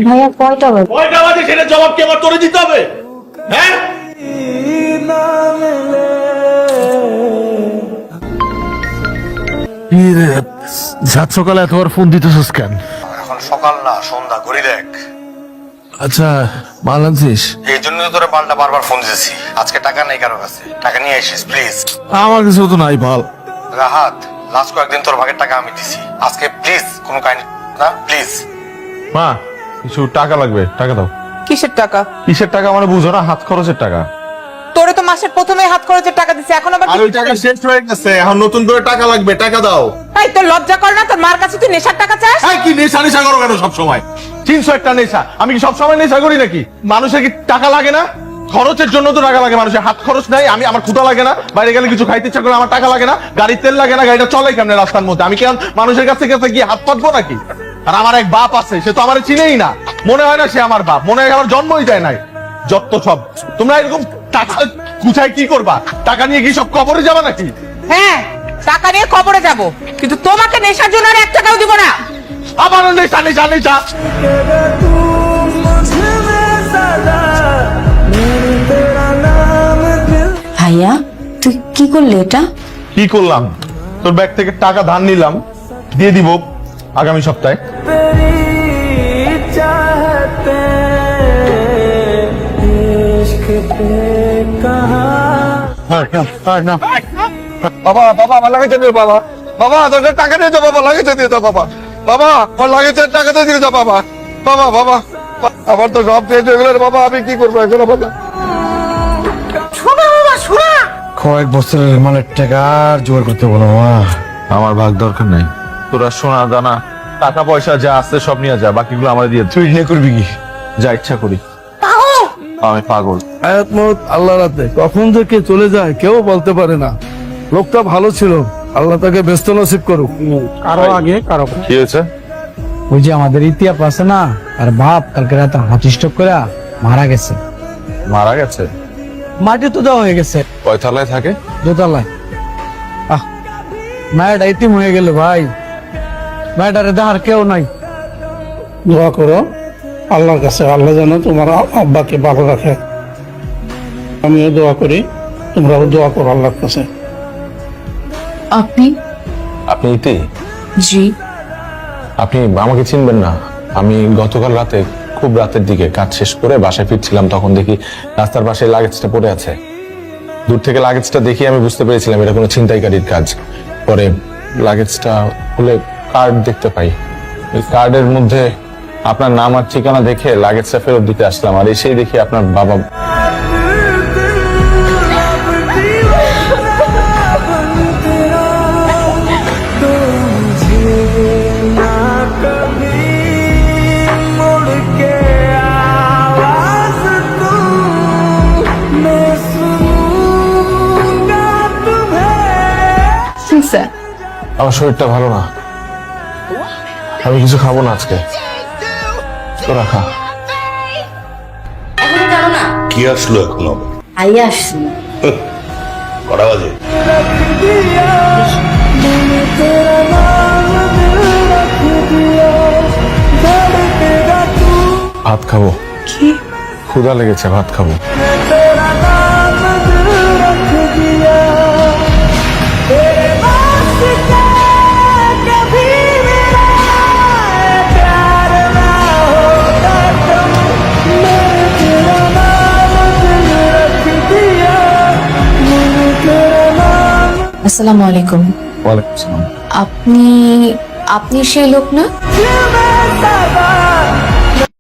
ভাইয়া কয়টা বাজে? কয়টা বাজে সেটা জবাব কি আমার তোরে দিতে হবে? হ্যাঁ, সাত সকালে এতবার ফোন দিতেছিস কেন? এখন সকাল না, সন্ধ্যা, ঘড়ি দেখ। আচ্ছা মাল আনছিস? এই জন্য তো তোরে পাল্টা বারবার ফোন দিয়েছি। আজকে টাকা নেই কারো কাছে, টাকা নিয়ে আসিস প্লিজ। আমার কিছু তো নাই মাল। রাহাত, লাস্ট কয়েকদিন তোর ভাগের টাকা আমি দিছি, আজকে প্লিজ কোনো কাহিনী না, প্লিজ। মা কিছু টাকা লাগবে, টাকা দাও। কিসের টাকা? কিসের টাকা মানে বুঝো না? হাত খরচের টাকা। তোরে তো মাসের প্রথমে হাত খরচের টাকা দিছে, এখন আবার আর ওই টাকা শেষ হয়ে গেছে, এখন নতুন করে টাকা লাগবে, টাকা দাও। এই তোর লজ্জা করে না? তোর মার কাছে তুই নেশার টাকা চাস? এই কি নেশা নেশা করো কেন সব সময়? 300 একটা নেশা, আমি কি সব সময় নেশা করি নাকি? মানুষের কি টাকা লাগে না? খরচের জন্য তো টাকা লাগে, মানুষের হাত খরচ নাই। আমার ক্ষুধা লাগে না, বাইরে গেলে কিছু খাইতে ইচ্ছা করে আমার টাকা লাগে না, গাড়ির তেল লাগে না, গাড়িটা চলে কেমনে রাস্তার মধ্যে? আমি কেন মানুষের কাছে কাছে গিয়ে হাত পাতবো নাকি? আর আমার এক বাপ আছে, সে তো আমার চিনেই না, মনে হয় না সে আমার বাপ, মনে হয় আমার জন্মই দেয় নাই। যত সব তোমরা এরকম টাকা গুছাই কি করবা? টাকা নিয়ে কি সব কবরে যাবা নাকি? হ্যাঁ, টাকা নিয়ে কবরে যাব, কিন্তু তোমাকে নেশার জন্য আর 1 টাকাও দিব না। আবার নেশা নেশা নেশা। ভাইয়া তুই কি করলি এটা? কি করলাম? তোর ব্যাগ থেকে টাকা ধার নিলাম, দিয়ে দিব আগামী সপ্তাহে। বাবা বাবা আমার লাগাইতে দিও বাবা। বাবা তোদের টাকা দিয়ে দাও বাবা, লাগাইতে দিয়ে দাও বাবা। বাবা আমার লাগাইতে টাকা দিয়ে দাও বাবা। বাবা বাবা আমার তো সব শেষ হয়ে গেল রে বাবা, আমি কি করবো এখন বাবা? কয়েক বছরের মানে টাকা আর জোগাড় করতে বলো মা। আমার ভাগ দরকার নাই, তোরা সোনা দানা টাকা পয়সা যা আছে সব নিয়ে যা, বাকিগুলো আমার দিয়ে দে। তুই নিয়ে করবি কি? যা ইচ্ছা করি। আমি পাগল। হায়াত মত আল্লাহ রাতে কখন যে কে চলে যায় কেউ বলতে পারে না। লোকটা ভালো ছিল, আল্লাহ তাকে ব্যস্ত নসিব করুক। কারো আগে কারো কি হয়েছে? ওই যে আমাদের ইতিহাস আছে না, আর বাপ কালকে রাতে হার্ট স্ট্রোক করে মারা গেছে। মারা গেছে? মাটি তো দেওয়া হয়ে গেছে কয় তলায় থাকে? দোতলায়। মায়েরা ইতিম হয়ে গেল ভাই, মায়েরারে দেখার কেউ নাই। দোয়া করো আল্লাহর কাছে, আল্লাহ যেন তোমার আব্বাকে ভালো রাখে। আমিও দোয়া করি, তোমরাও দোয়া করো আল্লাহর কাছে। আপনি? আপনি ইতি? জি। আপনি আমাকে চিনবেন না? আমি গতকাল রাতে খুব রাতের দিকে কাজ শেষ করে বাসায় ফিরছিলাম, তখন দেখি রাস্তার পাশে লাগেজটা পড়ে আছে। দূর থেকে লাগেজটা দেখি আমি বুঝতে পেরেছিলাম এটা কোনো ছিনতাইকারীর কাজ। পরে লাগেজটা খুলে কার্ড দেখতে পাই, ওই কার্ডের মধ্যে আপনার নাম আর ঠিকানা দেখে লাগেজটা ফেরত দিতে আসলাম, আর এসেই দেখি আপনার বাবা। আমার শরীরটা ভালো না, আমি কিছু খাবো না আজকে। তোরা খা। এখনো জানো না? কি আসলো এখন আবার? আইয়া আসছি। কটা বাজে? ভাত খাবো। কি? ক্ষুধা লেগেছে, ভাত খাবো। আসসালামু আলাইকুম। ওয়ালাইকুম আসসালাম। আপনি সেই লোক না?